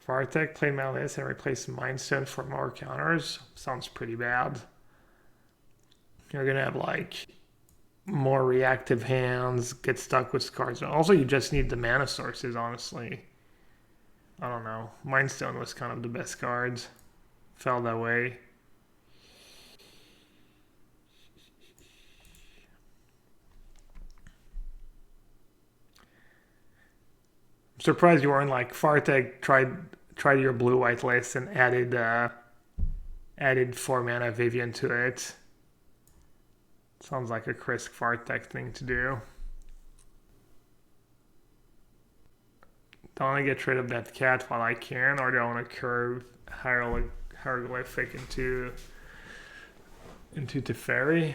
Vartech, play my list and replace Mindstone for more counters. Sounds pretty bad. You're gonna have like more reactive hands, get stuck with cards. Also, you just need the mana sources, honestly. I don't know. Mindstone was kind of the best cards. Fell that way. I'm surprised you weren't like Fartech tried your blue white list and added 4 mana Vivian to it. Sounds like a Chris Fartech thing to do. Don't want to get rid of that cat while I can, or do I want to curve hieroglyphic into Teferi?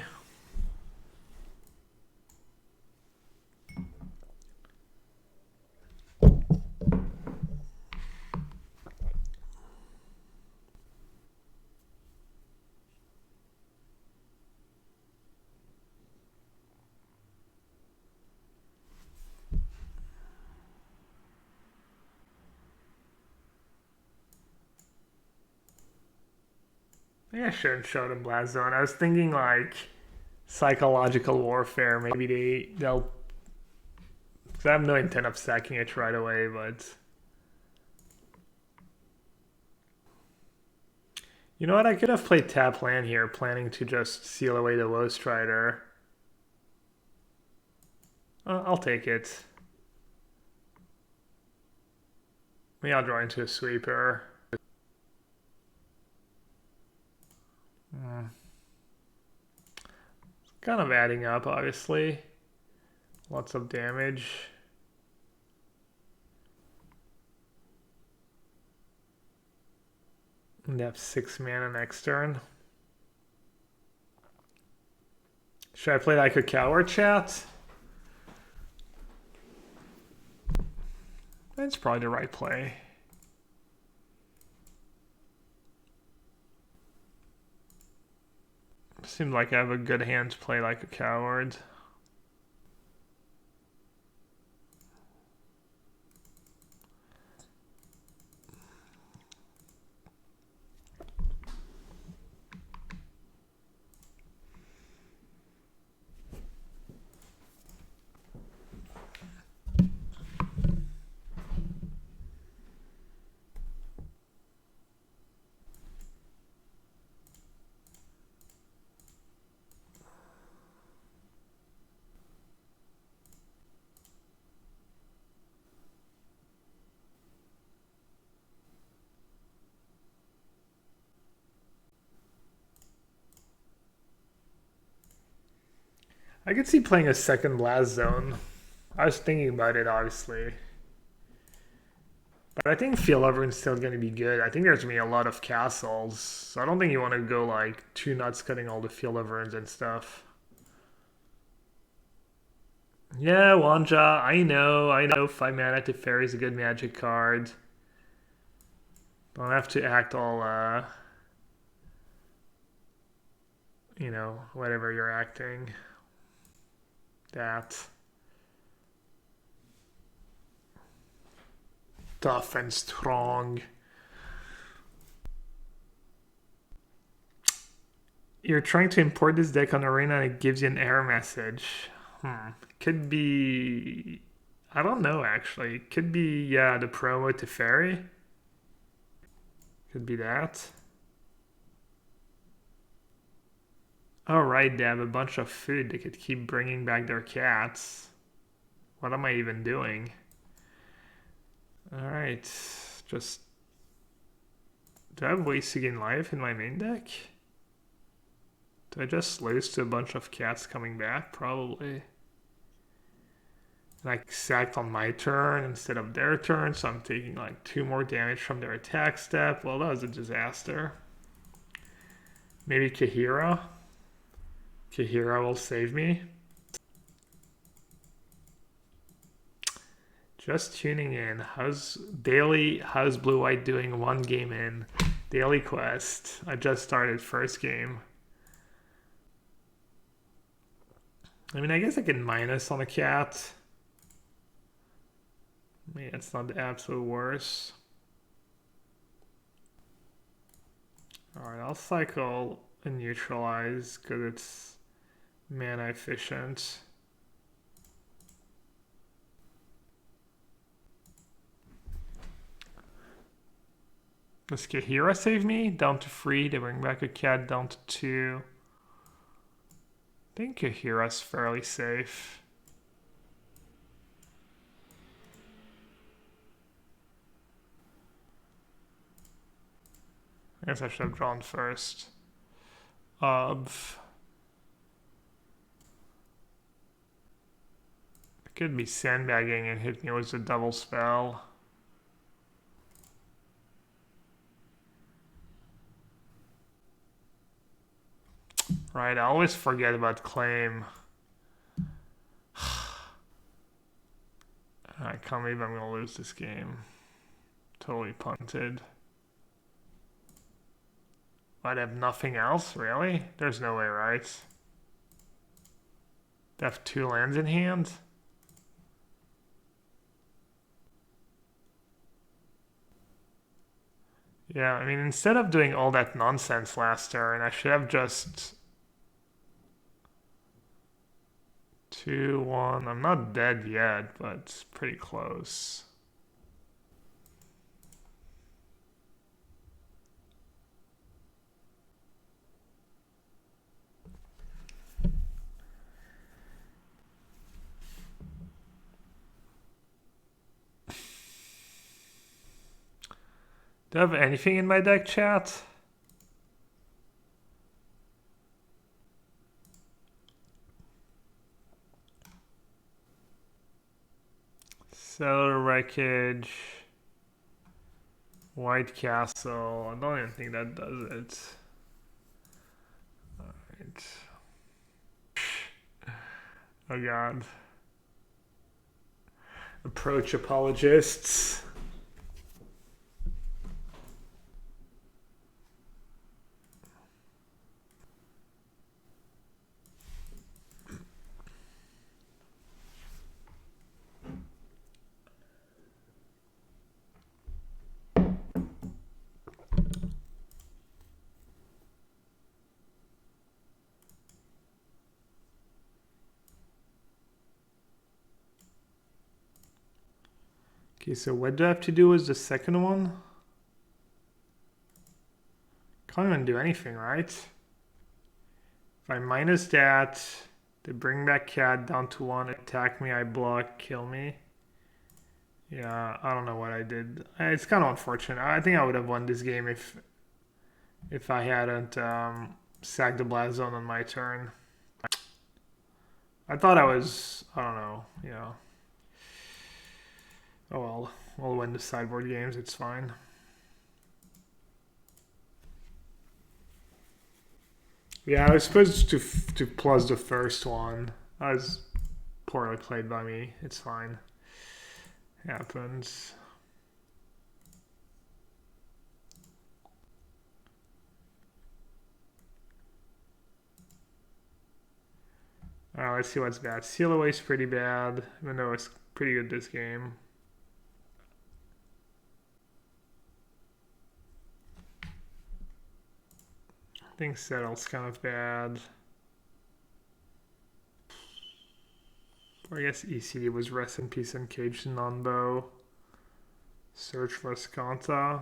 Maybe I shouldn't show them Blast Zone. I was thinking like psychological warfare. Maybe they'll. Because I have no intent of sacking it right away, but. You know what? I could have played tap land here, planning to just seal away the Woe Strider. I'll take it. Maybe I'll draw into a sweeper. Kind of adding up, obviously. Lots of damage. And they have 6 mana next turn. Should I play like a coward, chat? That's probably the right play. Seems like I have a good hand to play like a coward. I could see playing a second Blast Zone. I was thinking about it, obviously. But I think Field Overrun's still going to be good. I think there's going to be a lot of castles. So I don't think you want to go like too nuts cutting all the Field Overruns and stuff. Yeah, Wanja, I know. 5 mana to Fairy is a good magic card. Don't have to act all, whatever you're acting. That. Tough and strong. You're trying to import this deck on Arena and it gives you an error message. Could be... I don't know, actually. Could be, yeah, the promo to Fairy. Could be that. Oh, right, they have a bunch of food. They could keep bringing back their cats. What am I even doing? Alright, just... Do I have ways to gain life in my main deck? Do I just lose to a bunch of cats coming back? Probably. Like sacked on my turn instead of their turn, so I'm taking like 2 more damage from their attack step. Well, that was a disaster. Maybe Kahira? Kahira will save me. Just tuning in. How's Blue White doing 1 game in? Daily quest. I just started first game. I mean, I guess I can minus on a cat. I mean, it's not the absolute worst. Alright, I'll cycle and neutralize because it's mana efficient. Does Kahira save me? Down to 3. They bring back a cat down to 2. I think Kahira's fairly safe. I guess I should have drawn first. It could be sandbagging and hit me with a double spell. Right, I always forget about claim. I can't believe I'm gonna lose this game. Totally punted. I'd have nothing else, really? There's no way, right? They have 2 lands in hand? Yeah, I mean, instead of doing all that nonsense last turn, I should have just 2-1. I'm not dead yet, but it's pretty close. Do I have anything in my deck, chat? Cellar Wreckage. White Castle. I don't even think that does it. Alright. Oh god. Approach apologists. Okay, so what do I have to do with the second one? Can't even do anything, right? If I minus that, they bring back cat down to 1, attack me, I block, kill me. Yeah, I don't know what I did. It's kind of unfortunate. I think I would have won this game if I hadn't sacked the blast zone on my turn. I thought I was, I don't know, yeah. Oh well, we'll win the sideboard games, it's fine. Yeah, I was supposed to plus the first one. That was poorly played by me. It's fine. Happens. Let's see what's bad. Seal Away's pretty bad, even though it's pretty good this game. I think Settle's kind of bad. I guess ECD was Rest in Peace and Caged Non-Bow. Search for Skanta.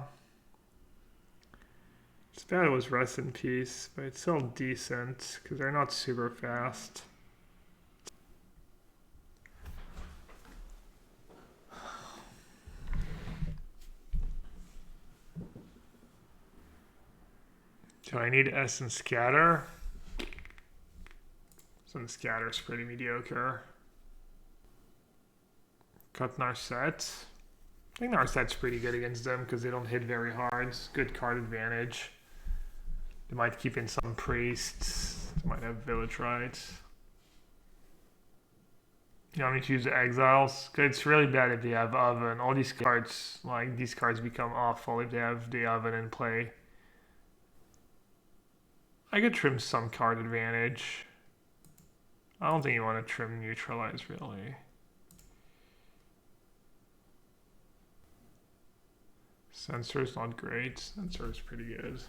It's bad it was Rest in Peace, but it's still decent because they're not super fast. Do I need S and Scatter? Some Scatter's pretty mediocre. Cut Narset. I think Narset's pretty good against them because they don't hit very hard. It's good card advantage. They might keep in some priests. They might have village rights. You want me to use the exiles? Cause it's really bad if they have oven. All these cards, like these cards become awful if they have the oven in play. I could trim some card advantage. I don't think you want to trim neutralize really. Sensor's not great. Sensor's pretty good.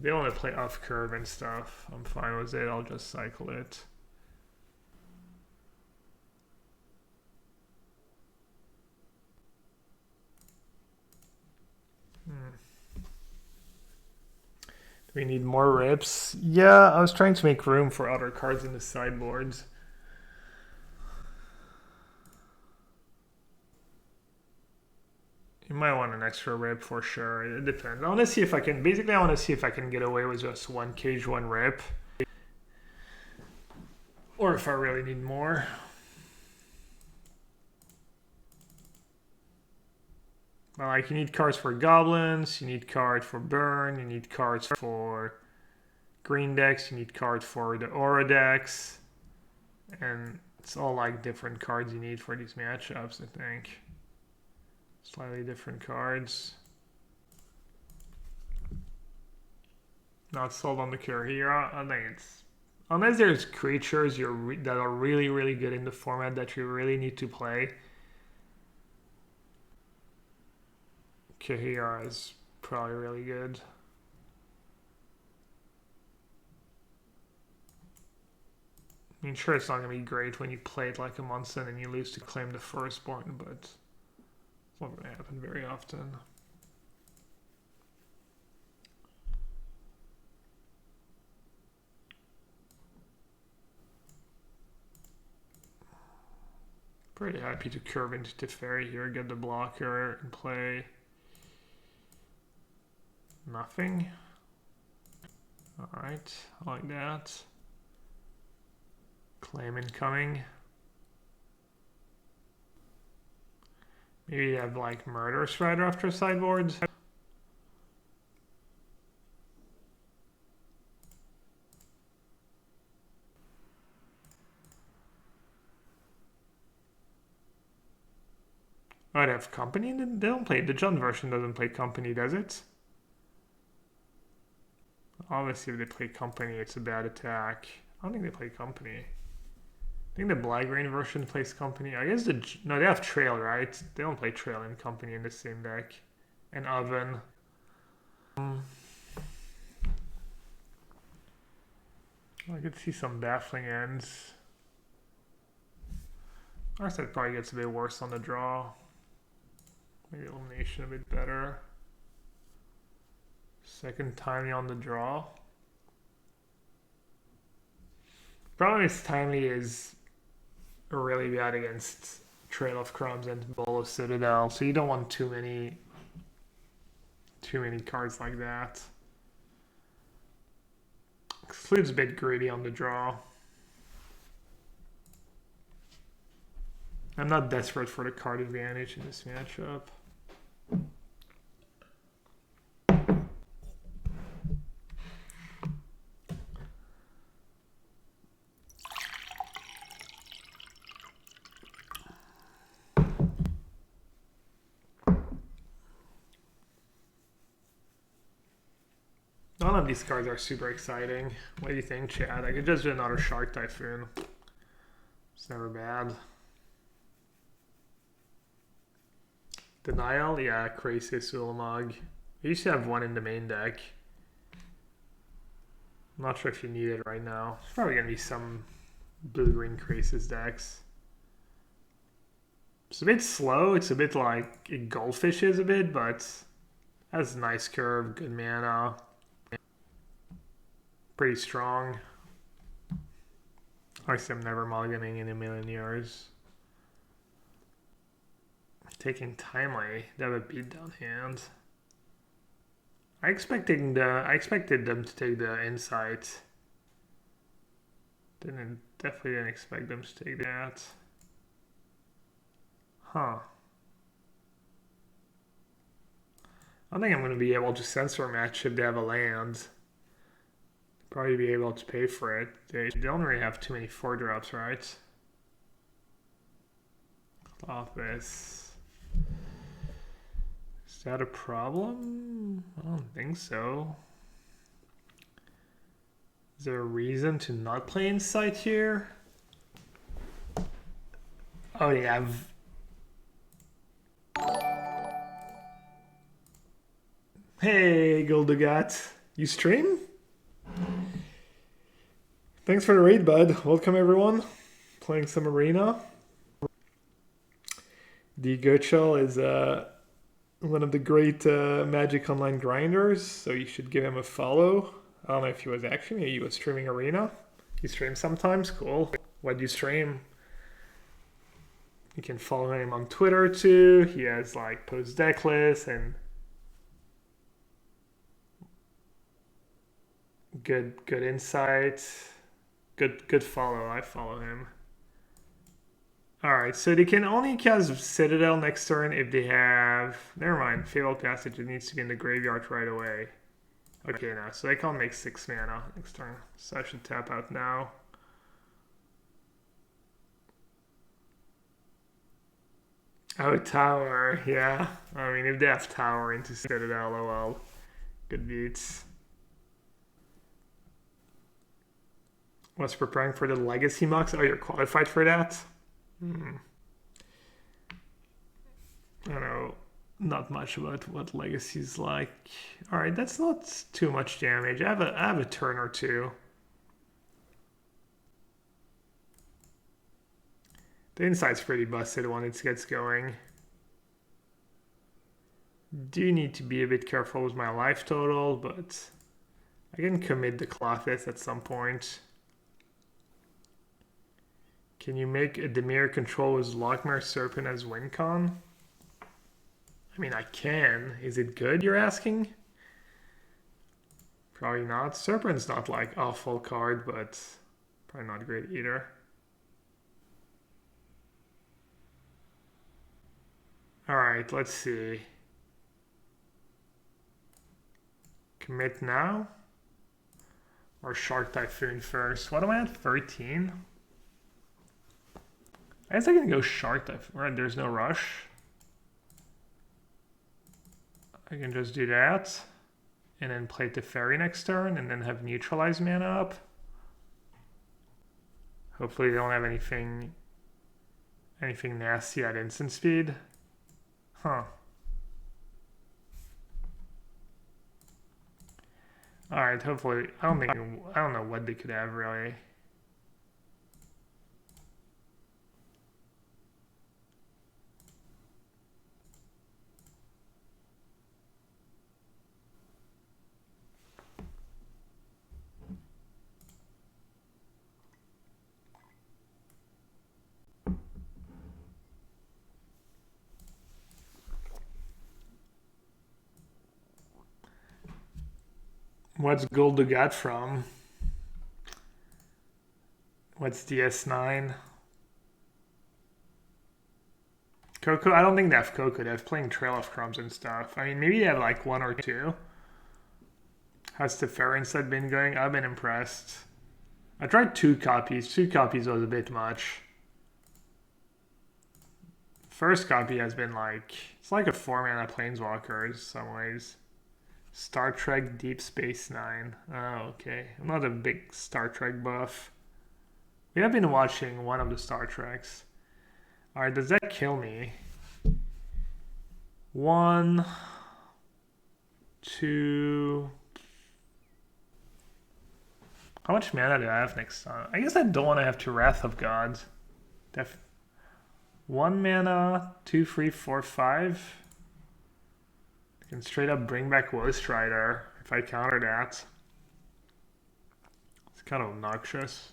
They want to play off curve and stuff. I'm fine with it. I'll just cycle it. Do we need more rips? Yeah, I was trying to make room for other cards in the sideboards. You might want an extra rip for sure. It depends. I want to see if I can. Basically, I want to see if I can get away with just one cage, one rip. Or if I really need more. Well, like, you need cards for goblins, you need cards for burn, you need cards for green decks, you need cards for the aura decks. And it's all like different cards you need for these matchups, I think. Slightly different cards. Not sold on the Kurihira. I think it's... Unless there's creatures that are really, really good in the format that you really need to play. Kurihira is probably really good. I mean, sure, it's not going to be great when you play it like a Munson and you lose to claim the firstborn, but it's not going to happen very often. Pretty happy to curve into Teferi here, get the blocker, and play nothing. Alright, I like that. Claim incoming. Maybe you have like Murder Strider after sideboards. I'd have Company. They don't play. The Jund version doesn't play Company, does it? Obviously, if they play Company, it's a bad attack. I don't think they play Company. I think the Black-Green version plays Company. I guess no, they have Trail, right? They don't play Trail and Company in the same deck. And Oven. I could see some baffling ends. I guess that probably gets a bit worse on the draw. Maybe elimination a bit better. Second Timely on the draw. Problem is Timely is really bad against Trail of Crumbs and Bowl of Citadel, so you don't want too many cards like that. Exclude's a bit greedy on the draw. I'm not desperate for the card advantage in this matchup. None of these cards are super exciting. What do you think, Chad? I could just do another Shark Typhoon. It's never bad. Denial? Yeah, Crazy Ulamog. I used to have one in the main deck. I'm not sure if you need it right now. There's probably going to be some blue-green Crasis decks. It's a bit slow. It's a bit like it goldfishes a bit, but has a nice curve, good mana. Pretty strong. Obviously, I'm never mulliganing in a million years. Taking Timely, they have a beatdown hand. I expected them to take the Insight. Definitely didn't expect them to take that. Huh. I don't think I'm going to be able to censor match if they have a land. Probably be able to pay for it. They don't really have too many 4-drops, right? Office. Is that a problem? I don't think so. Is there a reason to not play Insight here? Oh, yeah. Hey, Goldugat. You stream? Thanks for the raid, bud. Welcome, everyone. Playing some arena. The Gochel is one of the great Magic Online grinders, so you should give him a follow. I don't know if he was actually, maybe he was streaming arena. He streams sometimes, cool. What do you stream? You can follow him on Twitter too. He has like post deck lists and good insight. Good follow. I follow him. Alright, so they can only cast Citadel next turn if they have... Never mind, Fatal Passage, it needs to be in the graveyard right away. Okay, now, so they can't make 6 mana next turn. So I should tap out now. Oh, Tower, yeah. I mean, if they have Tower into Citadel, oh well. Good beats. Was preparing for the Legacy Mux? Oh, you're qualified for that? I don't know, not much about what Legacy's like. Alright, that's not too much damage. I have a turn or two. The inside's pretty busted when it gets going. Do need to be a bit careful with my life total, but I can commit the Clothis at some point. Can you make a Dimir control with Lockmare Serpent as win con? I mean, I can. Is it good, you're asking? Probably not. Serpent's not like awful card, but probably not great either. Alright, let's see. Commit now? Or Shark Typhoon first? What am I at? 13? I guess I can go Shark Typhoon. Right, there's no rush. I can just do that. And then play Teferi next turn and then have neutralized mana up. Hopefully they don't have anything nasty at instant speed. Huh. Alright, hopefully I don't know what they could have really. What's Gold to get from? What's DS9? Coco? I don't think they have Coco. They have playing Trail of Crumbs and stuff. I mean, maybe they have like 1 or 2. How's the Ferrin set been going? I've been impressed. I tried 2 copies. 2 copies was a bit much. First copy has been like... It's like a 4-mana Planeswalker in some ways. Star Trek Deep Space Nine. Oh, okay. I'm not a big Star Trek buff. We have been watching one of the Star Treks. Alright, does that kill me? 1, 2... How much mana do I have next time? I guess I don't want to have 2 Wrath of Gods. 1 mana, 2, 3, 4, 5. I can straight up bring back Woestrider if I counter that. It's kind of obnoxious.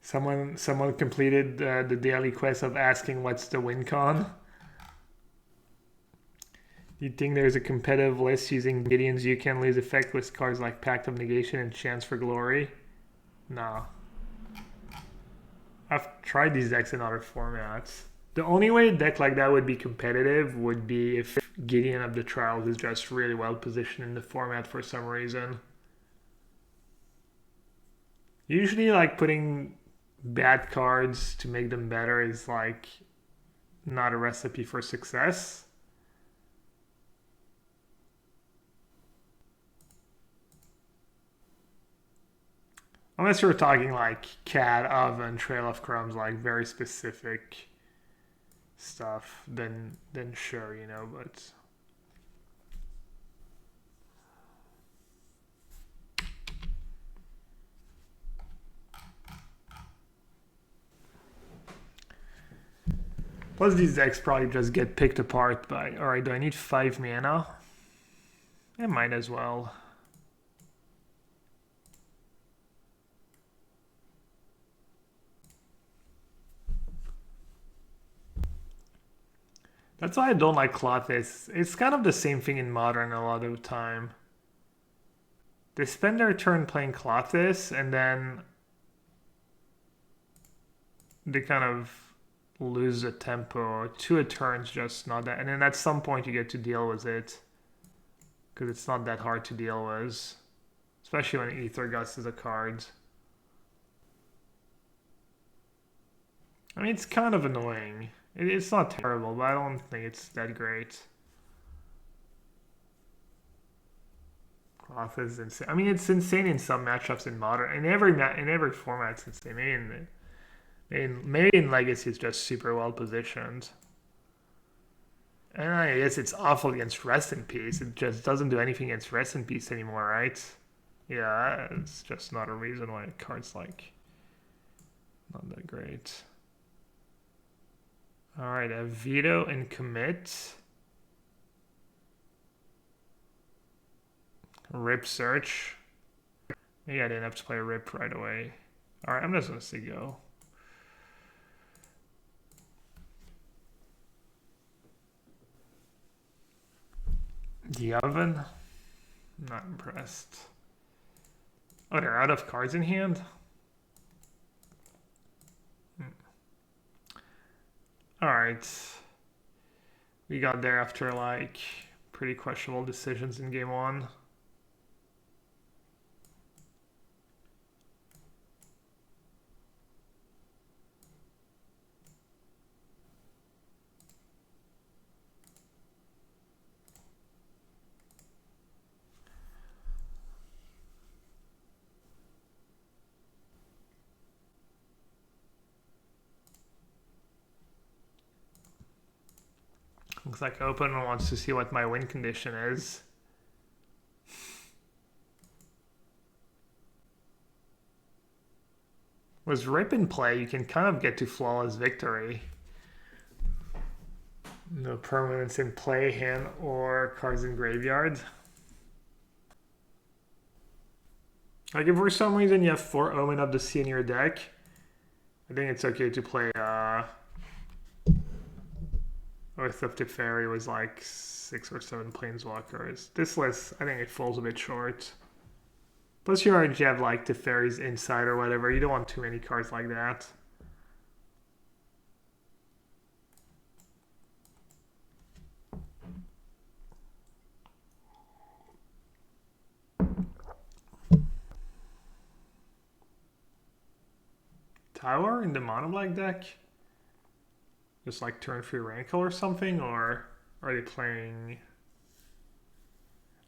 Someone completed the daily quest of asking what's the win con. Do you think there's a competitive list using Gideon's You Can Lose effect with cards like Pact of Negation and Chance for Glory? No. I've tried these decks in other formats. The only way a deck like that would be competitive would be if Gideon of the Trials is just really well positioned in the format for some reason. Usually like putting bad cards to make them better is like not a recipe for success. Unless you're talking like cat, oven, trail of crumbs, like very specific stuff, then sure, you know, but plus these decks probably just get picked apart by, alright, do I need 5 mana? I might as well. That's why I don't like Clothis. It's kind of the same thing in Modern a lot of the time. They spend their turn playing Clothis, and then they kind of lose the tempo. 2 a turn's just not that. And then at some point you get to deal with it. Because it's not that hard to deal with. Especially when Ether Gust is a card. I mean, it's kind of annoying. It's not terrible, but I don't think it's that great. Cloth is insane. I mean, it's insane in some matchups in Modern. In every format, it's insane. Maybe in Legacy, it's just super well positioned. And I guess it's awful against Rest in Peace. It just doesn't do anything against Rest in Peace anymore, right? Yeah, it's just not a reason why a card's like not that great. Alright, a veto and commit. Rip search. Maybe I didn't have to play a rip right away. Alright, I'm just gonna say go. The oven? Not impressed. Oh, they're out of cards in hand? Alright. We got there after like pretty questionable decisions in game 1. Looks like Open wants to see what my win condition is. With Rip in play, you can kind of get to flawless victory. No permanents in play, hand, or cards in graveyard. Like if for some reason you have 4 Omen of the Sea in your deck, I think it's okay to play Oath of the Fairy was like 6 or 7 planeswalkers. This list, I think it falls a bit short. Plus you already have like the Fairies Inside or whatever. You don't want too many cards like that. Tower in the mono black deck? Just like turn 3 Rankle or something? Or are they playing...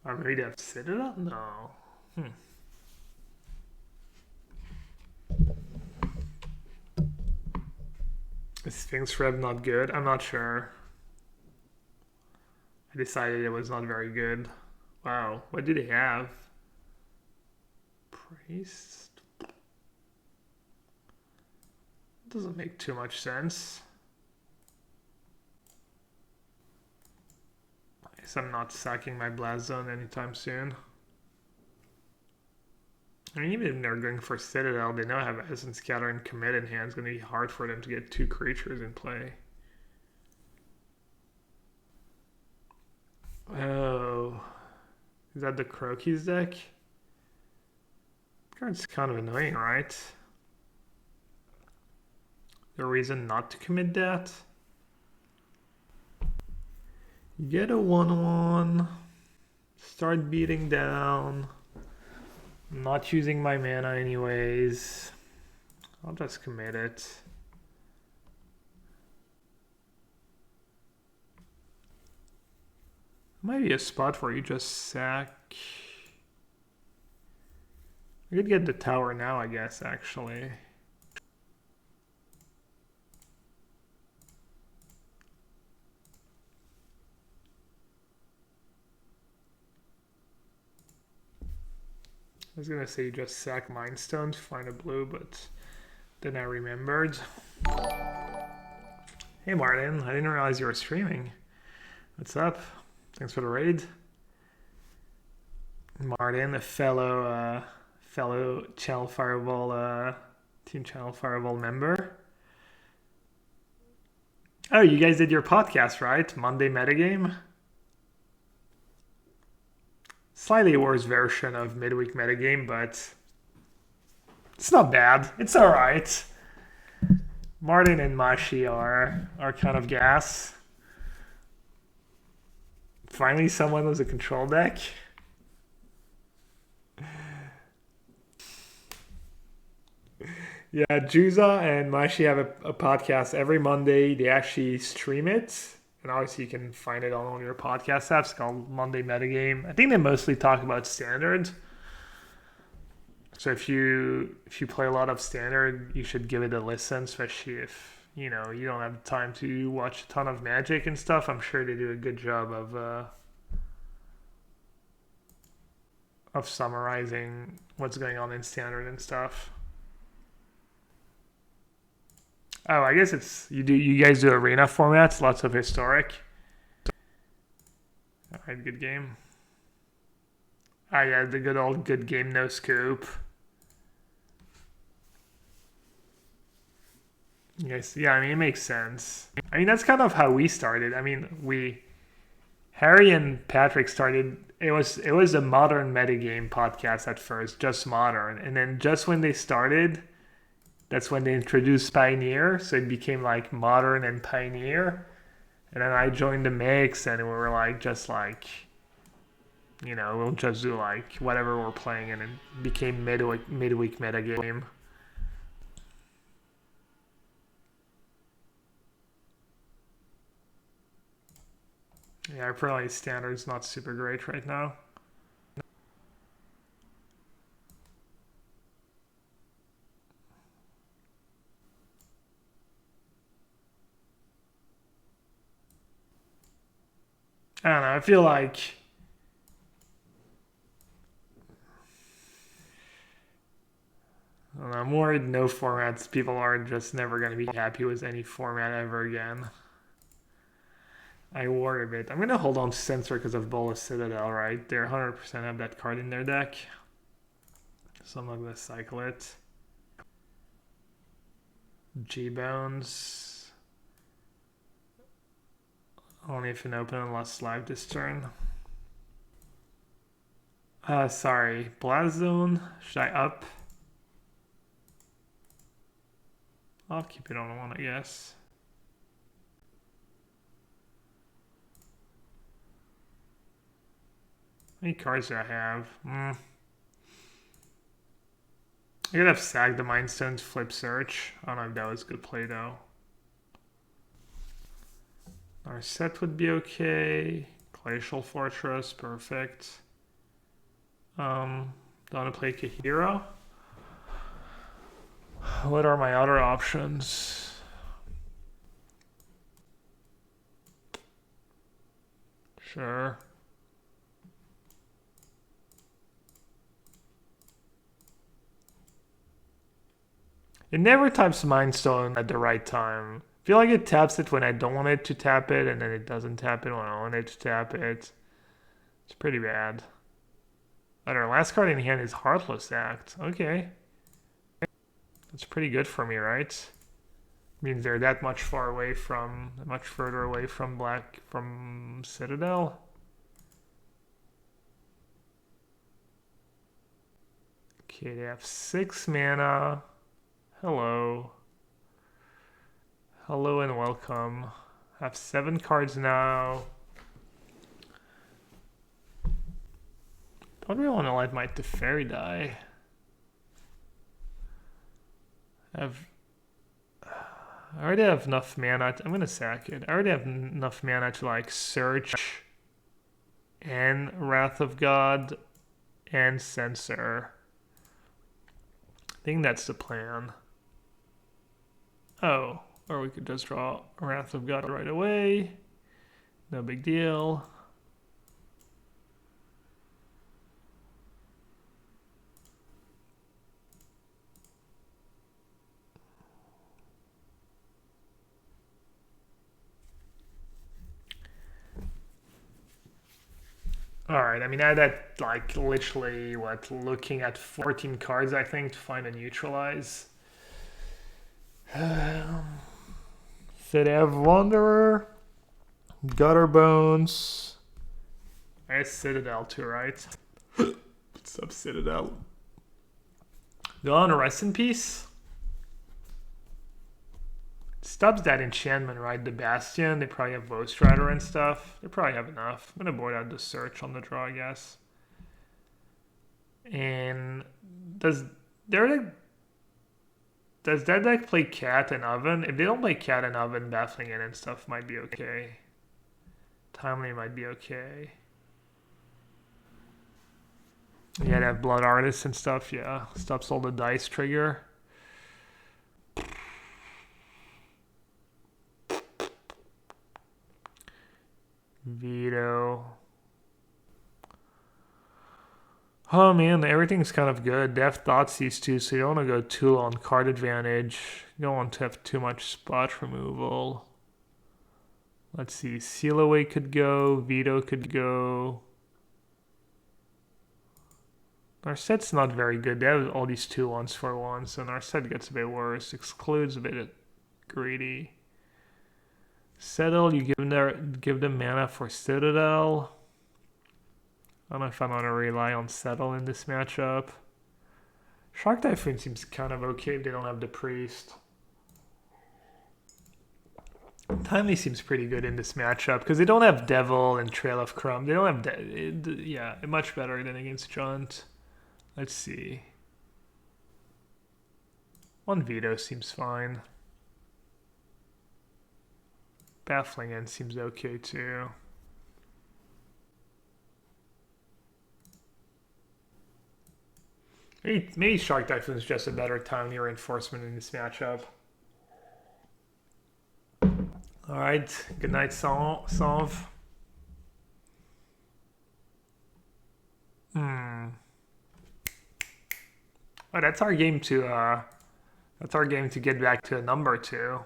Or maybe they have Citadel? No. Is Sphinx Rev not good? I'm not sure. I decided it was not very good. Wow, what do they have? Priest? Doesn't make too much sense. I guess I'm not sacking my Blast Zone anytime soon. I mean, even if they're going for Citadel, they now have Essence Scatter and Commit in hand. It's going to be hard for them to get 2 creatures in play. Oh. Is that the Croaky's deck? Card's kind of annoying, right? The reason not to commit that? Get a 1/1. Start beating down. I'm not using my mana anyways. I'll just commit it. Might be a spot where you just sack. We could get the tower now, I guess, actually. I was gonna say you just sack Mindstone to find a blue, but then I remembered. Hey Martin, I didn't realize you were streaming. What's up? Thanks for the raid. Martin, a fellow Channel Fireball Team Channel Fireball member. Oh, you guys did your podcast, right? Monday Metagame? Slightly worse version of midweek metagame, but it's not bad. It's alright. Martin and Mashi are kind of gas. Finally someone with a control deck. Yeah, Juza and Mashi have a podcast every Monday. They actually stream it. And obviously you can find it on all your podcast apps. It's called Monday Metagame. I think they mostly talk about Standard. So if you play a lot of Standard, you should give it a listen, especially if you don't have time to watch a ton of Magic and stuff. I'm sure they do a good job of summarizing what's going on in Standard and stuff. Oh, I guess it's you guys do arena formats, lots of historic. Alright, good game. Ah yeah, the good game, no scoop. Yes, yeah, I mean it makes sense. I mean that's kind of how we started. I mean Harry and Patrick started it was a modern metagame podcast at first, just modern. And then just when they started, that's when they introduced Pioneer, so it became like Modern and Pioneer. And then I joined the mix, and we were like, just like, we'll just do like whatever we're playing, and it became midweek metagame. Yeah, apparently Standard's not super great right now. I don't know. I feel like I'm worried no formats. People are just never going to be happy with any format ever again. I worry a bit. I'm going to hold on to Censor because of Bola Citadel, right? They're 100% have that card in their deck. So I'm not going to cycle it. G-Bones. Only if an open unless live this turn. Sorry. Blast Zone. Should I up? I'll keep it on one, I guess. How many cards do I have? I could have sagged the Mindstones, flip search. I don't know if that was good play though. Our set would be okay. Glacial Fortress, perfect. Don't want to play Kahira. What are my other options? Sure. It never taps Mindstone at the right time. I feel like it taps it when I don't want it to tap it, and then it doesn't tap it when I want it to tap it. It's pretty bad. But our last card in hand is Heartless Act. Okay. That's pretty good for me, right? Means they're that much further away from Citadel. Okay, they have 6 mana. Hello. Hello and welcome. I have 7 cards now. Don't really want to let my Teferi die. I already have enough mana. I'm gonna sack it. I already have enough mana to like search and Wrath of God and Censor. think that's the plan. Oh, or we could just draw Wrath of God right away. No big deal. Alright, I mean, I had that, like, literally, what, looking at 14 cards, I think, to find a neutralize. So they have Wanderer, Gutter Bones. I guess Citadel too, right? What's up, Citadel? Go on, rest in peace. Stubbs that enchantment, right? The Bastion. They probably have Ghost Rider and stuff. They probably have enough. I'm gonna board out the search on the draw, I guess. And does that deck play Cat and Oven? If they don't play Cat and Oven, baffling it and stuff might be okay. Timely might be okay. Yeah, they have Blood Artists and stuff. Yeah, stops all the dice trigger. Veto. Oh man, everything's kind of good. Deft Thoughts these two, so you don't want to go too low on card advantage. You don't want to have too much spot removal. Let's see, Seal Away could go, Veto could go. Our set's not very good. They have all these 2/1s for once, and our set gets a bit worse. Excludes a bit greedy. Settle, you give them mana for Citadel. I don't know if I want to rely on Settle in this matchup. Shark Typhoon seems kind of okay if they don't have the Priest. Timely seems pretty good in this matchup because they don't have Devil and Trail of Crumb. They don't have... yeah, much better than against Junt. Let's see. One Veto seems fine. Baffling End seems okay too. Maybe Shark Typhoon is just a better timely reinforcement in this matchup. Alright, good night, Sanv. Oh, that's our game to get back to a number 2.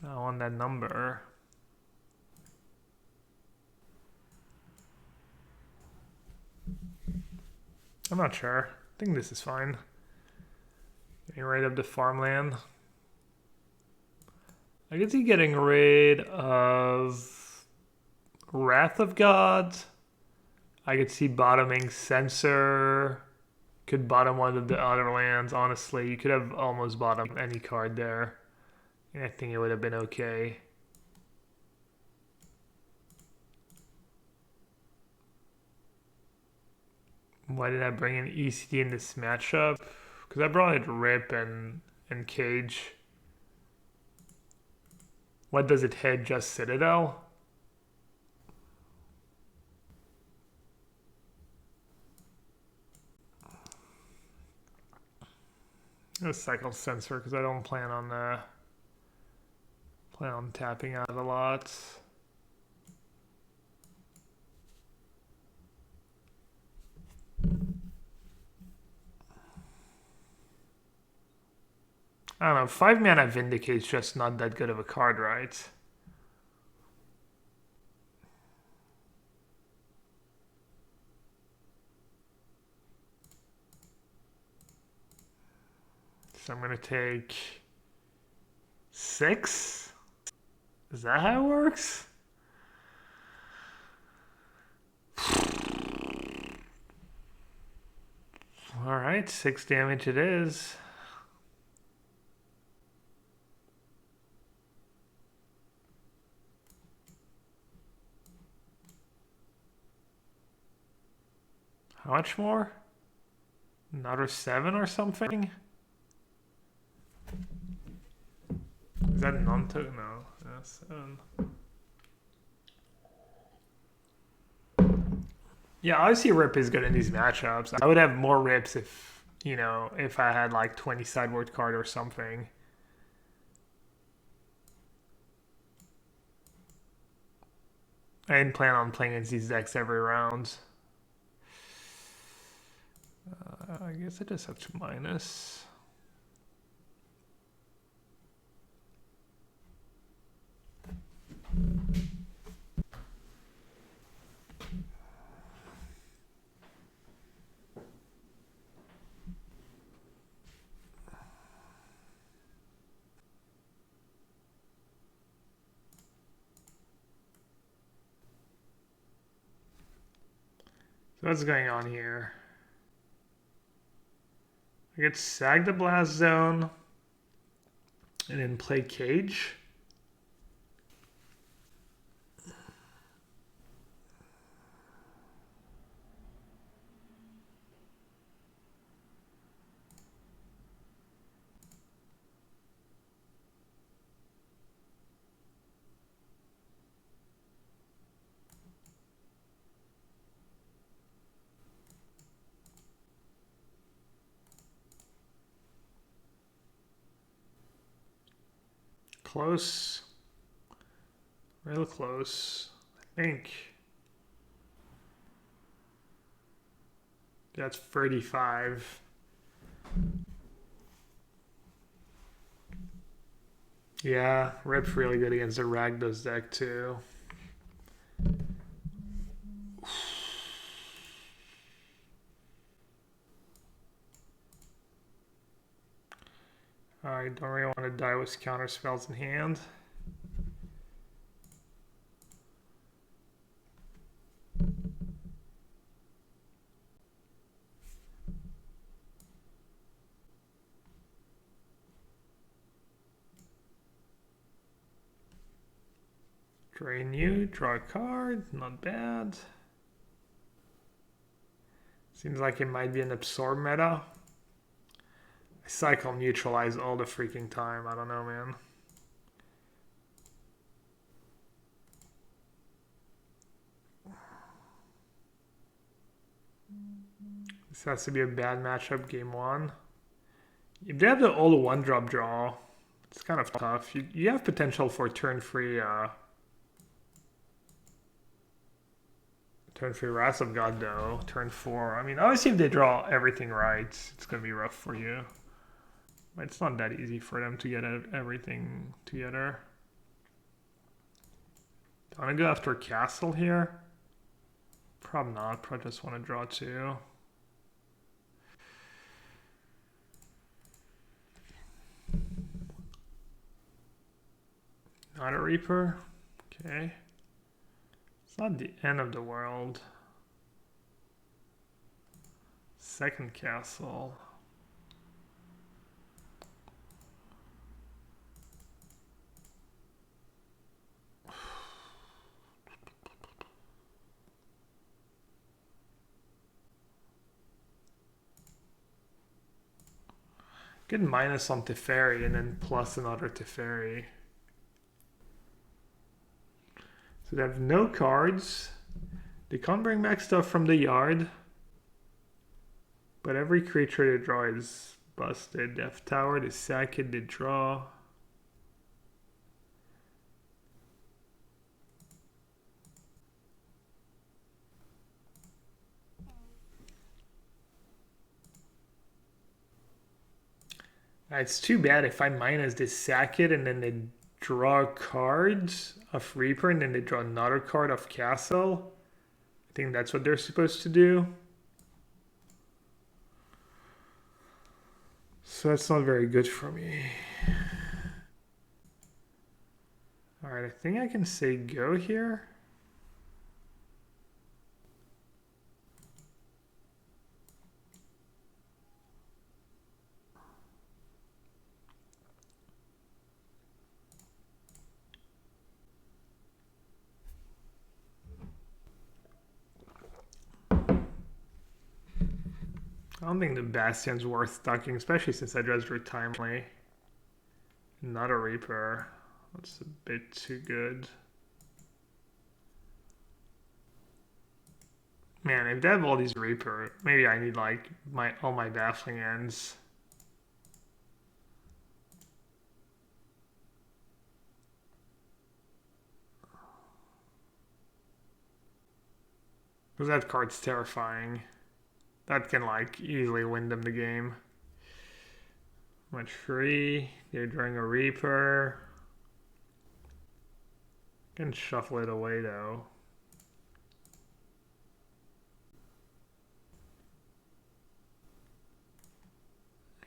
I want that number. I'm not sure. I think this is fine. Getting rid of the farmland. I could see getting rid of Wrath of God. I could see bottoming Censor. Could bottom one of the other lands, honestly. You could have almost bottomed any card there. I think it would have been okay. Why did I bring in ECD in this matchup? Because I brought in Rip and Cage. What does it hit? Just Citadel? I'm gonna cycle Censor because I don't plan on tapping out a lot. I don't know, 5 mana Vindicate's just not that good of a card, right? So I'm gonna take 6? Is that how it works? Alright, 6 damage it is. How much more? Another 7 or something? Is that non-token? No. Yeah, 7. Yeah, obviously Rip is good in these matchups. I would have more Rips if, if I had like 20 sideboard card or something. I didn't plan on playing against these decks every round. I guess I just have to minus. So what's going on here? I get Sag the Blast Zone and then play Cage. Close. Real close. I think. That's 35. Yeah, Rip's really good against the Ragdos deck too. I don't really want to die with counter spells in hand. Drain you, draw a card, not bad. Seems like it might be an absorb meta. I cycle neutralize all the freaking time. I don't know, man. This has to be a bad matchup game one. If they have the all one drop draw, it's kind of tough. You have potential for turn free Wrath of God though. Turn 4. I mean, obviously if they draw everything right, it's gonna be rough for you. But it's not that easy for them to get everything together. Do I want to go after Castle here? Probably not. Probably just want to draw 2. Not a Reaper. Okay. It's not the end of the world. Second Castle. Get minus on Teferi and then plus another Teferi. So they have no cards. They can't bring back stuff from the yard. But every creature they draw is busted. Death Tower, they sack it, they draw. It's too bad if I minus they sack it and then they draw cards of Reaper and then they draw another card of Castle. I think that's what they're supposed to do. So that's not very good for me. Alright, I think I can say go here. I don't think the Bastion's worth stacking, especially since I just drew timely. Not a Reaper. That's a bit too good. Man, if they have all these Reaper, maybe I need like all my Baffling Ends. Because that card's terrifying. That can like easily win them the game. Much free. They're drawing a Reaper. Can shuffle it away though.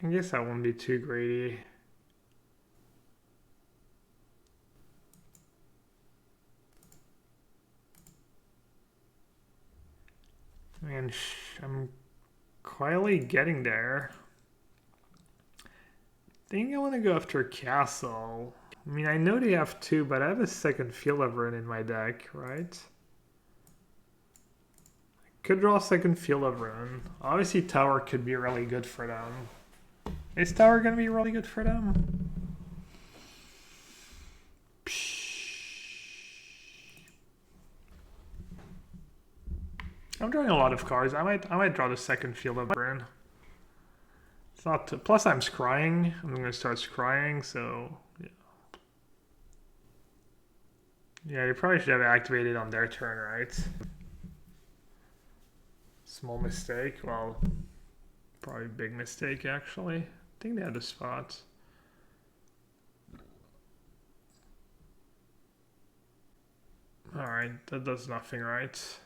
I guess that won't be too greedy. And I'm quietly getting there. I think I want to go after Castle. I mean, I know they have two, but I have a second Field of Ruin in my deck, right? Could draw a second Field of Ruin. Obviously, Tower could be really good for them. Is Tower going to be really good for them? I'm drawing a lot of cards. I might draw the second Field of Ruin. It's not too, plus I'm scrying. I'm going to start scrying, so yeah. Yeah, you probably should have activated on their turn, right? Small mistake. Well, probably big mistake actually. I think they had a spot. Alright, that does nothing right.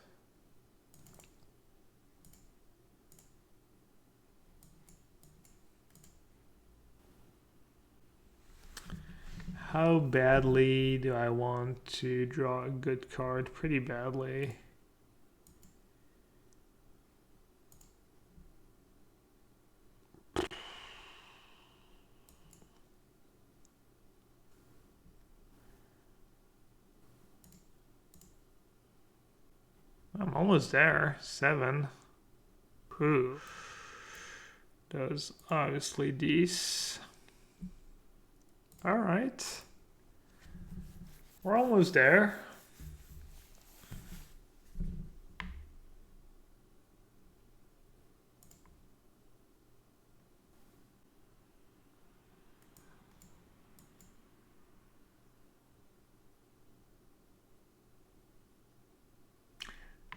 How badly do I want to draw a good card? Pretty badly. I'm almost there. 7. Ooh. Does obviously these. Alright. We're almost there.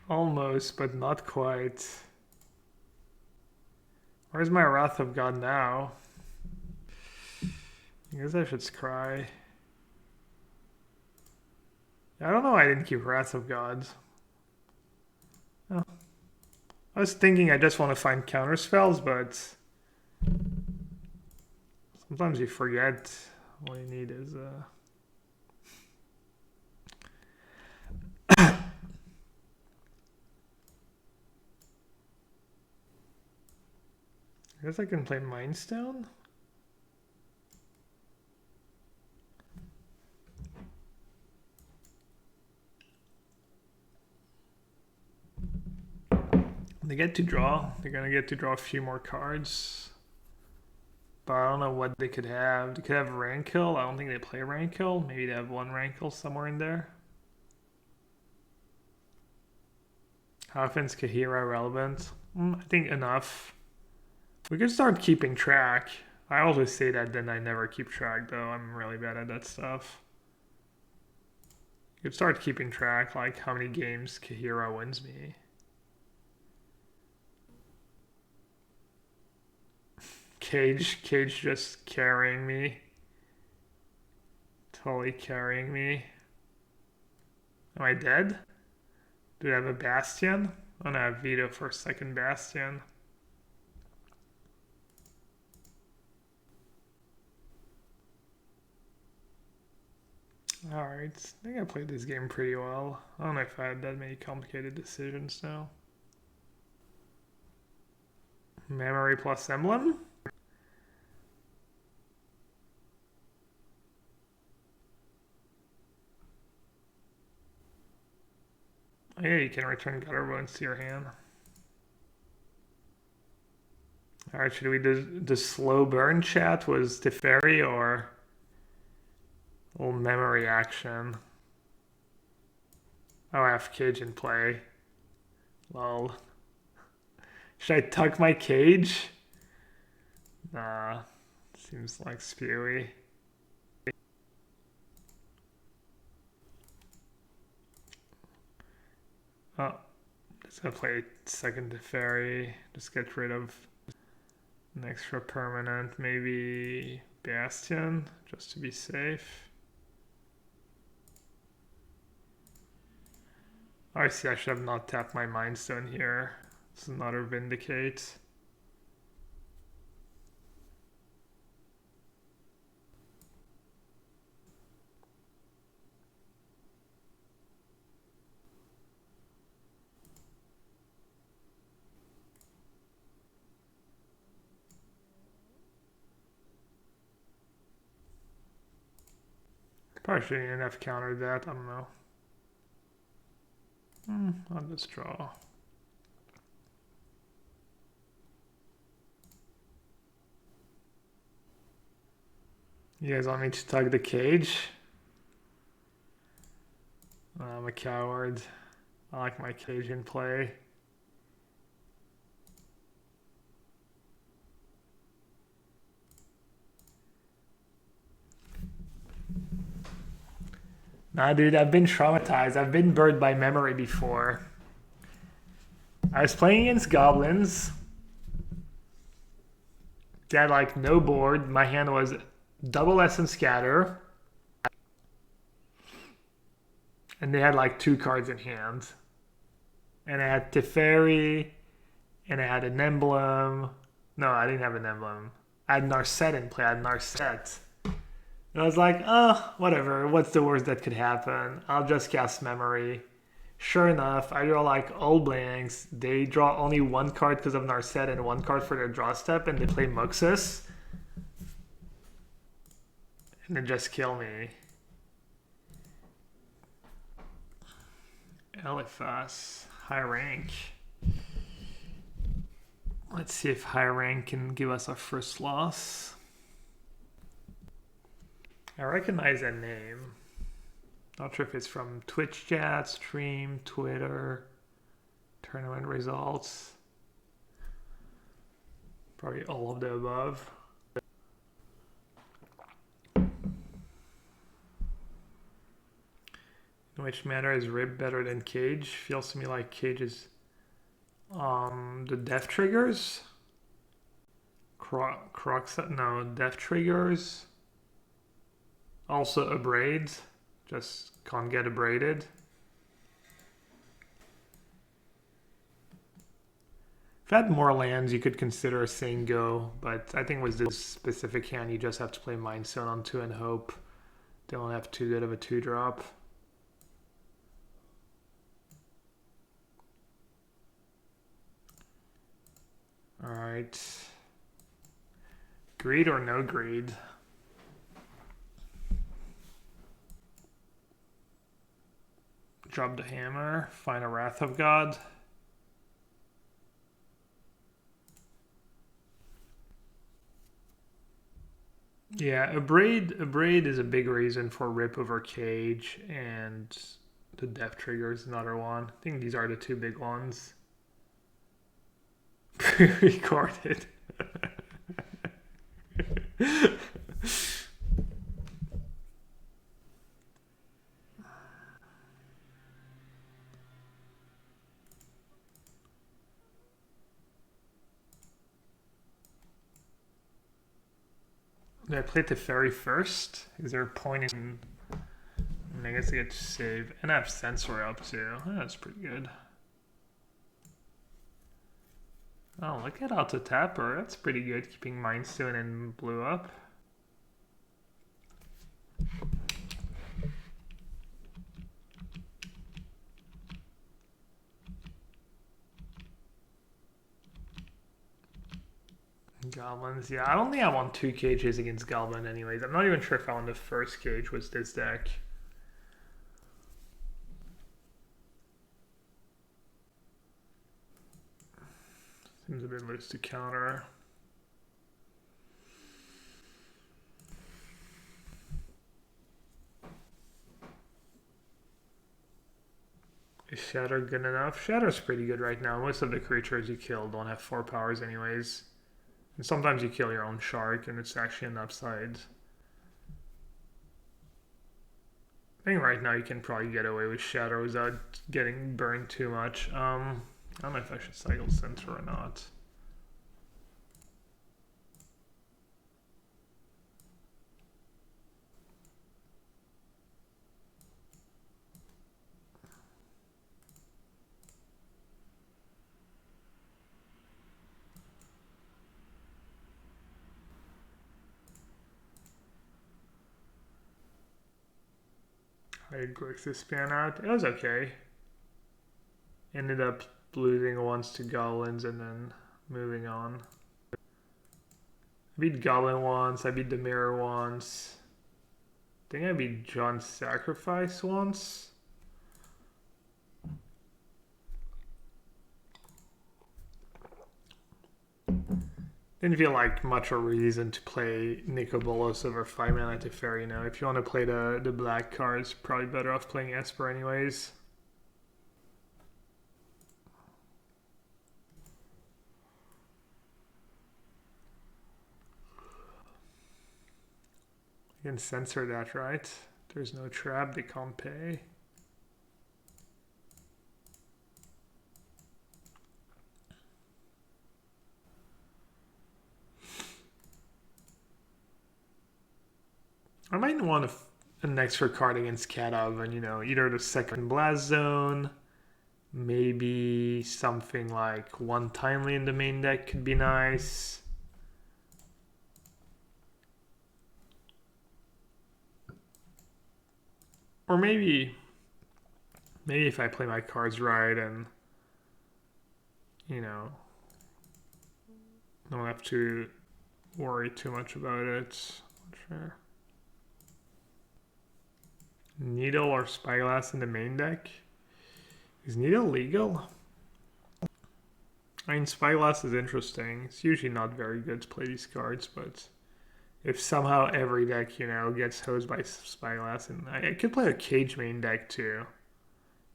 Almost, but not quite. Where's my Wrath of God now? I guess I should scry. I don't know why I didn't keep Wrath of God. Oh. I was thinking I just want to find counter spells, but sometimes you forget all you need is I guess I can play Mind Stone. They get to draw. They're gonna get to draw a few more cards. But I don't know what they could have. They could have Rankle. I don't think they play Rankle. Maybe they have one Rankle somewhere in there. How often is Kahira relevant? I think enough. We could start keeping track. I always say that, then I never keep track though. I'm really bad at that stuff. You could start keeping track, like how many games Kahira wins me. Cage just carrying me. Totally carrying me. Am I dead? Do I have a Bastion? Oh no, I have Veto for a second Bastion. Alright, I think I played this game pretty well. I don't know if I had that many complicated decisions now. Memory plus Emblem? Oh, yeah, you can return Gutter Wounds to your hand. Alright, should we do the slow burn chat? Was Teferi or old memory action? Oh, I have Cage in play. Well, should I tuck my cage? Nah, seems like spewy. Oh, just gonna play second Teferi. Just get rid of an extra permanent, maybe Bastion, just to be safe. I see, I should have not tapped my Mind Stone here. This is another Vindicate. Probably shouldn't have countered that, I don't know. I'll just draw. You guys want me to tug the cage? I'm a coward. I like my cage in play. Nah, dude, I've been traumatized. I've been burned by memory before. I was playing against goblins. They had like no board. My hand was double Essence Scatter. And they had like 2 cards in hand. And I had Teferi. And I had an emblem. No, I didn't have an emblem. I had Narset in play. I had Narset. And I was like, oh, whatever. What's the worst that could happen? I'll just cast Memory. Sure enough, I draw like all blanks. They draw only 1 card because of Narset and 1 card for their draw step, and they play Muxus. And they just kill me. Eliphas, high rank. Let's see if high rank can give us our first loss. I recognize that name. Not sure if it's from Twitch chat, stream, Twitter, tournament results. Probably all of the above. In which manner is Rib better than Cage? Feels to me like Cage is the death triggers. Death triggers. Also abrade, just can't get abraded. If I had more lands, you could consider saying go, but I think with this specific hand, you just have to play Mind Stone on 2 and hope they don't have too good of a 2-drop. All right. Greed or no greed? Drop the hammer, find a Wrath of God. Yeah, abrade is a big reason for Rip over Cage, and the Death Trigger is another one. I think these are the 2 big ones. Pre-recorded. Did I play Teferi first? Is there a point in... I guess I get to save. And I have Sensor up too. That's pretty good. Oh, look at Auto Tapper. That's pretty good, keeping Mind Stone and blue up. Goblins, yeah. I don't think I want 2 cages against Goblin anyways. I'm not even sure if I want the first cage was this deck. Seems a bit loose to counter. Is Shatter good enough? Shatter's pretty good right now. Most of the creatures you kill don't have 4 powers anyways. And sometimes you kill your own shark and it's actually an upside. I think right now you can probably get away with Shatter without getting burned too much. I don't know if I should cycle Center or not. How did Grixis pan out? It was okay. Ended up losing once to Goblins and then moving on. I beat Goblin once, I beat the Mirror once. I think I beat John's Sacrifice once. Didn't feel like much of a reason to play Nicobolas over 5 mana to Fairy now. If you want to play the black cards, probably better off playing Esper anyways. You can censor that, right? There's no trap, they can't pay. I might want an extra card against Katav and, you know, either the second Blast Zone, maybe something like one Timely in the main deck could be nice. Or maybe if I play my cards right and, you know, don't have to worry too much about it. Not sure. Needle or Spyglass in the main deck? Is Needle legal? I mean, Spyglass is interesting. It's usually not very good to play these cards, but if somehow every deck, you know, gets hosed by Spyglass, and I could play a Cage main deck too.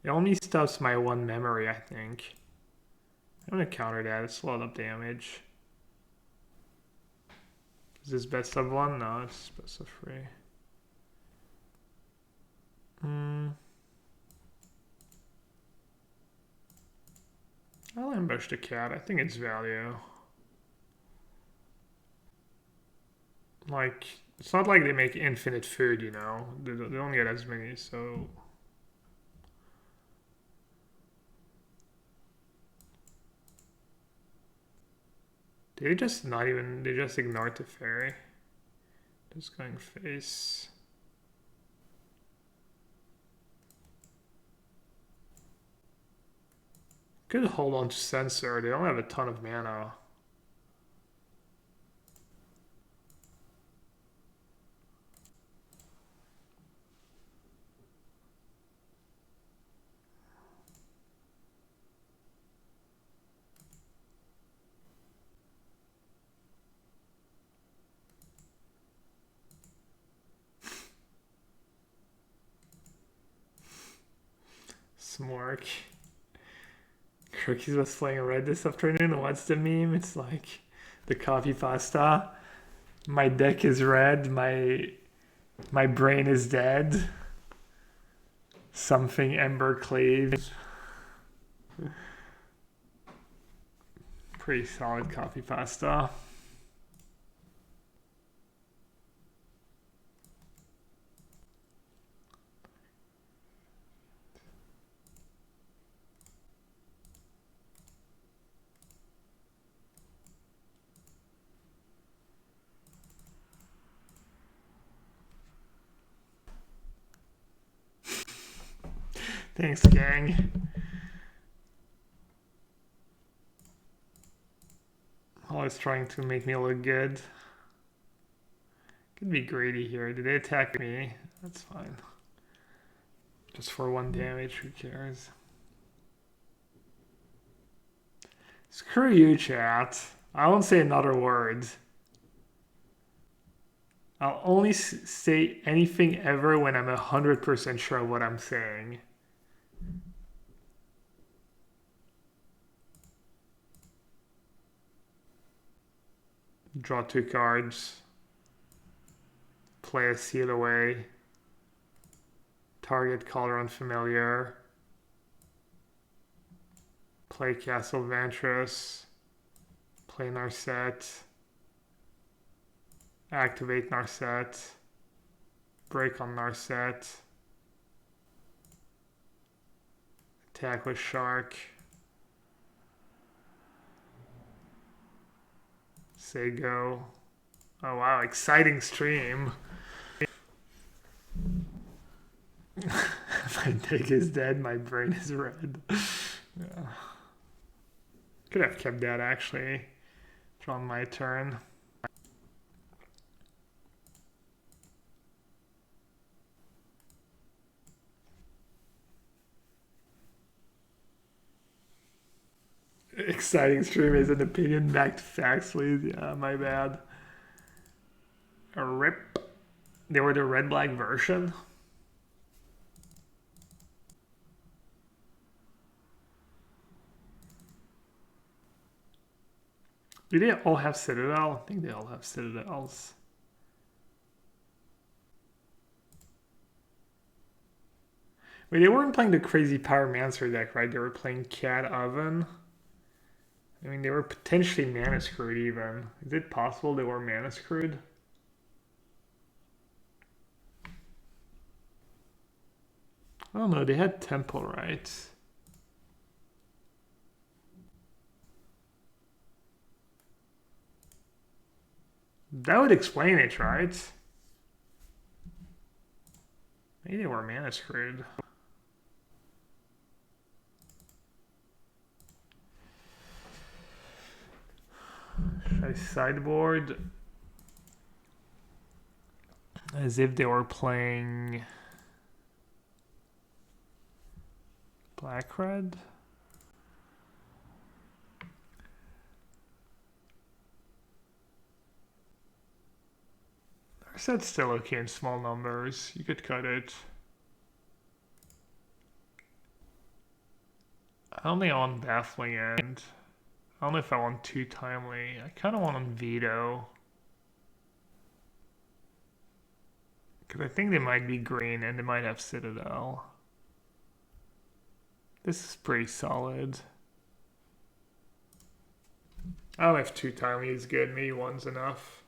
It only stuffs my 1 memory, I think. I'm gonna counter that. It's a lot of damage. Is this best of 1? No, it's best of 3. I'll ambush the cat. I think it's value. Like, it's not like they make infinite food, you know. They don't get as many, so... They just not even... They just ignored the fairy. Just going face... Could hold on to Censor. They don't have a ton of mana. Smork. Cookies was playing red this afternoon. What's the meme? It's like the coffee pasta. My deck is red. My brain is dead. Something Emberclave. Pretty solid coffee pasta. Thanks, gang. Always trying to make me look good. Could be greedy here. Did they attack me? That's fine. Just for 1 damage, who cares? Screw you, chat. I won't say another word. I'll only say anything ever when I'm 100% sure of what I'm saying. Draw 2 cards. Play a seal away. Target color unfamiliar. Play Castle Ventress. Play Narset. Activate Narset. Break on Narset. Attack with Shark. Say go. Oh wow, exciting stream. My dick is dead, my brain is red. Yeah. Could have kept that actually. Drawn my turn. Exciting stream is an opinion back to facts, please. Yeah, my bad. A rip. They were the red black version. Do they all have Citadel? I think they all have Citadels. Wait, they weren't playing the crazy Pyromancer deck, right? They were playing Cat Oven. I mean, they were potentially mana screwed even. Is it possible they were mana screwed? I don't know, they had Temple, right? That would explain it, right? Maybe they were mana screwed. Should I sideboard? As if they were playing black-red? That's still okay in small numbers. You could cut it. I only want Baffling End. I don't know if I want too timely. I kind of want on Veto. Because I think they might be green and they might have Citadel. This is pretty solid. I don't know if too timely is good. Maybe one's enough.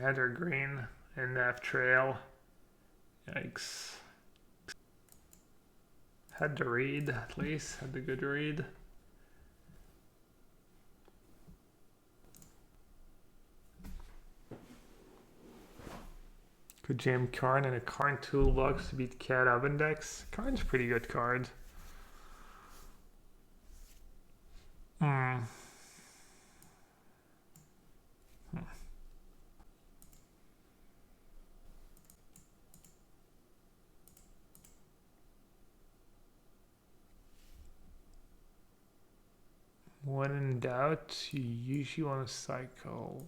Yeah, they're green and they have trail. Yikes. Had to read, at least. Had the good read. Could jam Karn in a Karn toolbox to beat Cat Oven decks. Karn's a pretty good card. When in doubt, you usually want to cycle.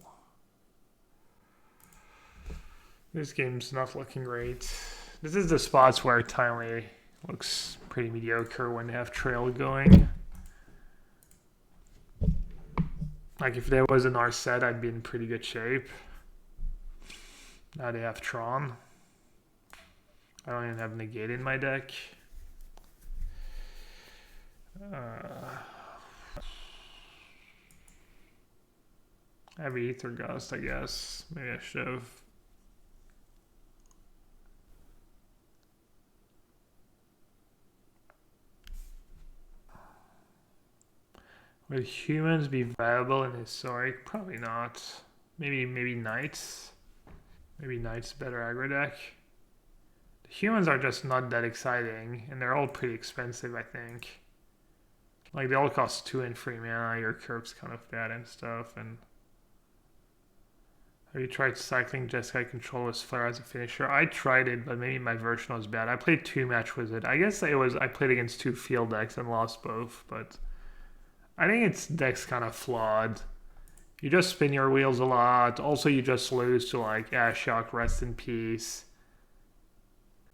This game's not looking great. This is the spots where timely looks pretty mediocre when they have trail going. Like if there was an R set, I'd be in pretty good shape. Now they have Tron. I don't even have Negate in my deck. I have Ether Gust, I guess. Maybe I should have. Would humans be viable in Historic? Probably not. Maybe Knights. Maybe Knights better aggro deck. The humans are just not that exciting, and they're all pretty expensive, I think. Like they all cost 2 and 3 mana. Your curve's kind of bad and stuff, and Have you tried cycling Jeskai Controller's Flare as a finisher? I tried it, but maybe my version was bad. I played 2 match with it. I guess I played against 2 field decks and lost both, but I think its deck's kind of flawed. You just spin your wheels a lot. Also, you just lose to like Ashok, Rest in Peace.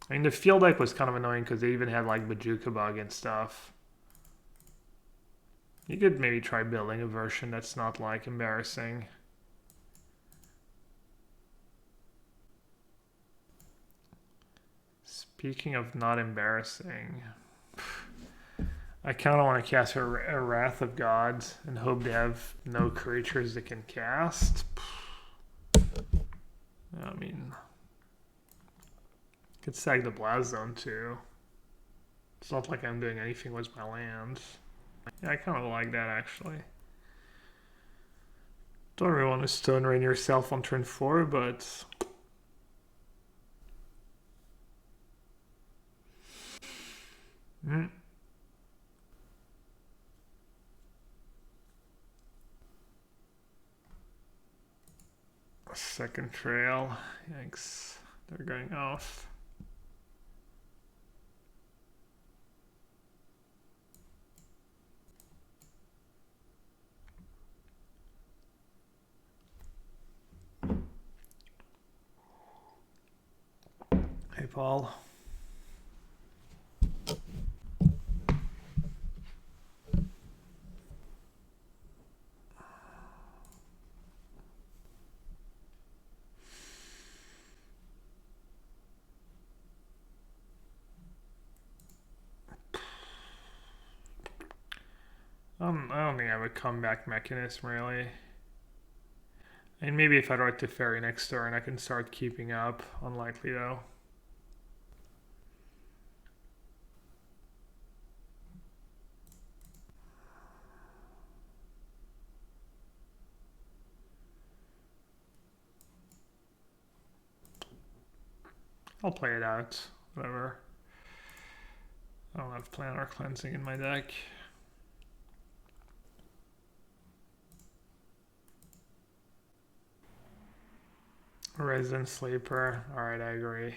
I mean, the field deck was kind of annoying because they even had like Bajuka Bug and stuff. You could maybe try building a version that's not like embarrassing. Speaking of not embarrassing, I kind of want to cast a Wrath of Gods and hope they have no creatures they can cast. I mean, could sag the Blast Zone too. It's not like I'm doing anything with my land. Yeah, I kind of like that actually. Don't really want to Stone Rain yourself on turn 4, but second trail. Yikes. They're going off. Hey, Paul. I don't think I have a comeback mechanism really. And maybe if I write to Fairy next turn, I can start keeping up. Unlikely though. I'll play it out. Whatever. I don't have Planar Cleansing in my deck. Resident Sleeper. Alright, I agree.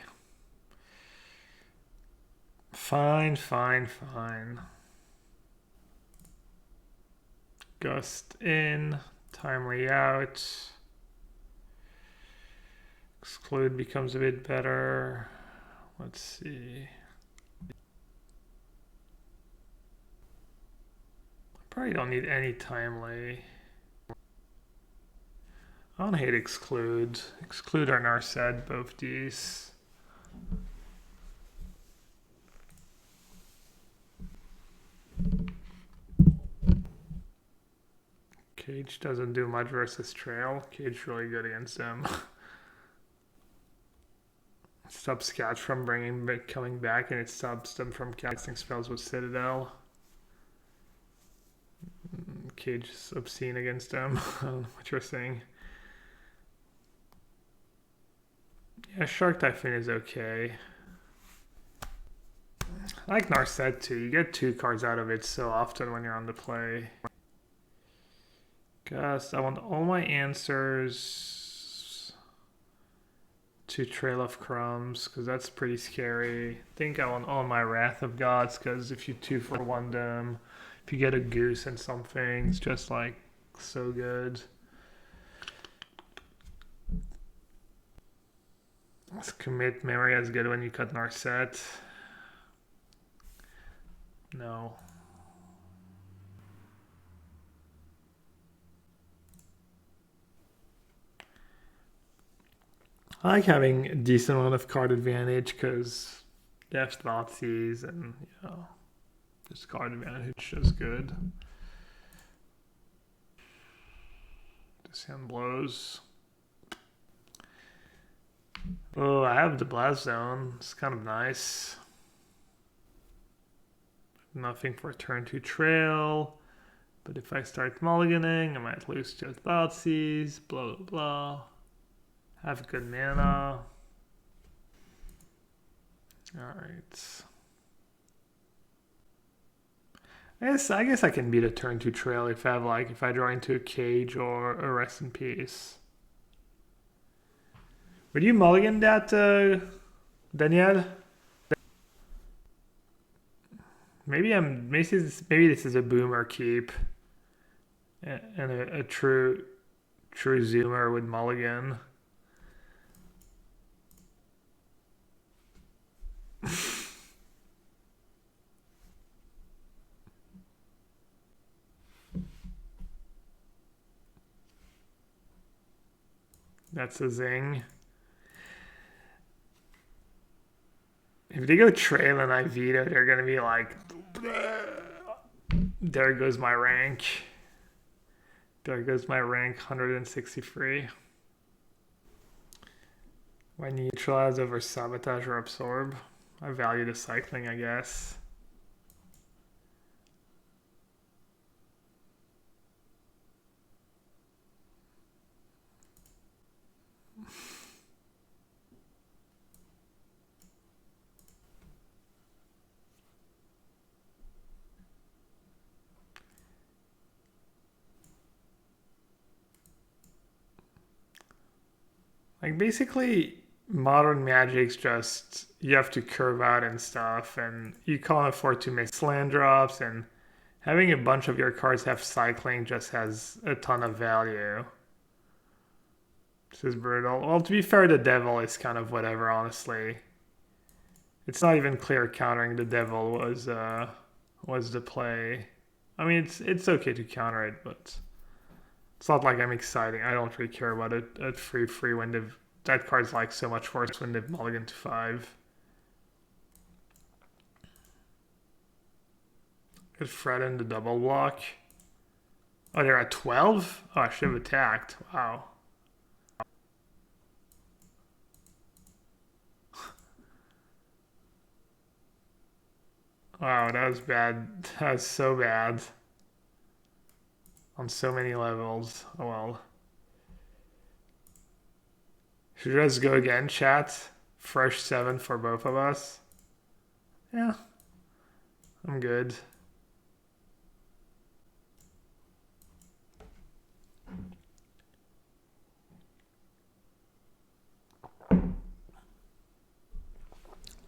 Fine. Gust in. Timely out. Exclude becomes a bit better. Let's see. Probably don't need any timely. I don't hate exclude. Exclude or Narset, both these. Cage doesn't do much versus Trail. Cage really good against them. Stops Scotch from coming back, and it stops them from casting spells with Citadel. Cage is obscene against them. I don't know what you're saying. Yeah, Shark Typhoon is okay. I like Narset too. You get 2 cards out of it so often when you're on the play. Gust. I want all my answers to Trail of Crumbs because that's pretty scary. I think I want all my Wrath of Gods because if you 2-for-1 them, if you get a goose and something, it's just like so good. Let's commit memory as good when you cut Narset. No. I like having a decent amount of card advantage because they have Thoughtseize and, you know, this card advantage is good. This hand blows. Oh, I have the Blast Zone. It's kind of nice. Nothing for turn 2 Trail. But if I start mulliganing, I might lose to Thoughtseize, blah, blah, blah. Have good mana. Alright. I guess I can beat a turn 2 Trail if I have if I draw into a Cage or a Rest in Peace. Would you mulligan that, Danielle? Maybe this is a boomer keep, and a true zoomer with mulligan. That's a zing. If they go trail and I veto, they're gonna be like, there goes my rank. There goes my rank, 163. Why neutralize over sabotage or absorb? I value the cycling, I guess. Like basically modern magic's just you have to curve out and stuff and you can't afford to miss land drops and having a bunch of your cards have cycling just has a ton of value. This is brutal. Well, to be fair, the devil is kind of whatever, honestly. It's not even clear countering the devil was the play. I mean it's okay to counter it, but it's not like I'm exciting. I don't really care about it at free when that card's like so much worse when they've mulliganed to 5. Could threaten the double block. Oh, they're at 12? Oh, I should have attacked. Wow. Wow, that was bad. That was so bad. On so many levels. Oh well. Should we just go again, chat? Fresh 7 for both of us? Yeah. I'm good.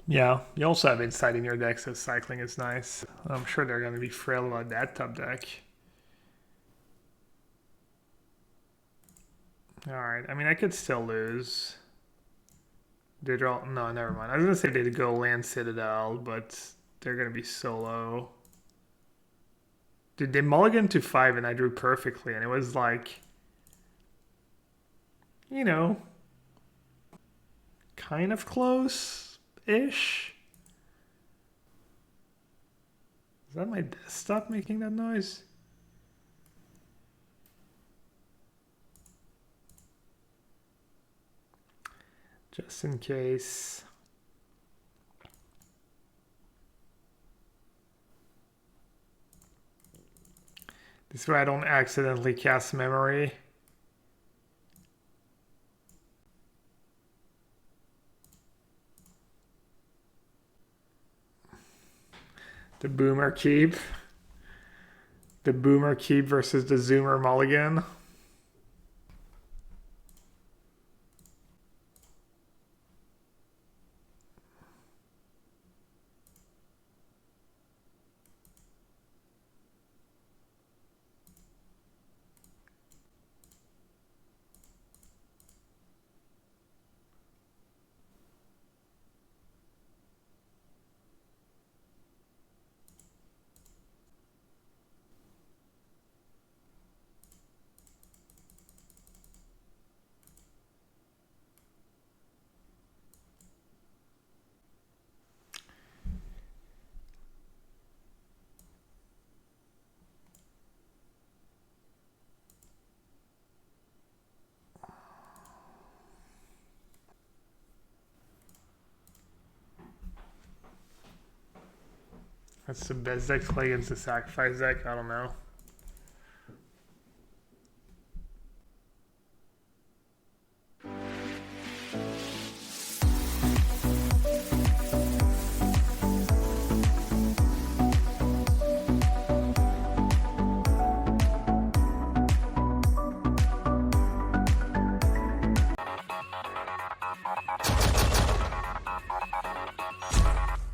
Yeah, you also have insight in your deck, so cycling is nice. I'm sure they're going to be thrilled about that top deck. Alright, I mean, I could still lose. They draw. No, never mind. I was going to say they'd go land Citadel, but they're going to be so low. Dude, they mulliganed to 5 and I drew perfectly, and it was like, you know, kind of close-ish. Is that my desktop making that noise? Just in case. This way I don't accidentally cast memory. The boomer keep. The boomer keep versus the zoomer mulligan. That's the best deck to play against the sacrifice deck. I don't know.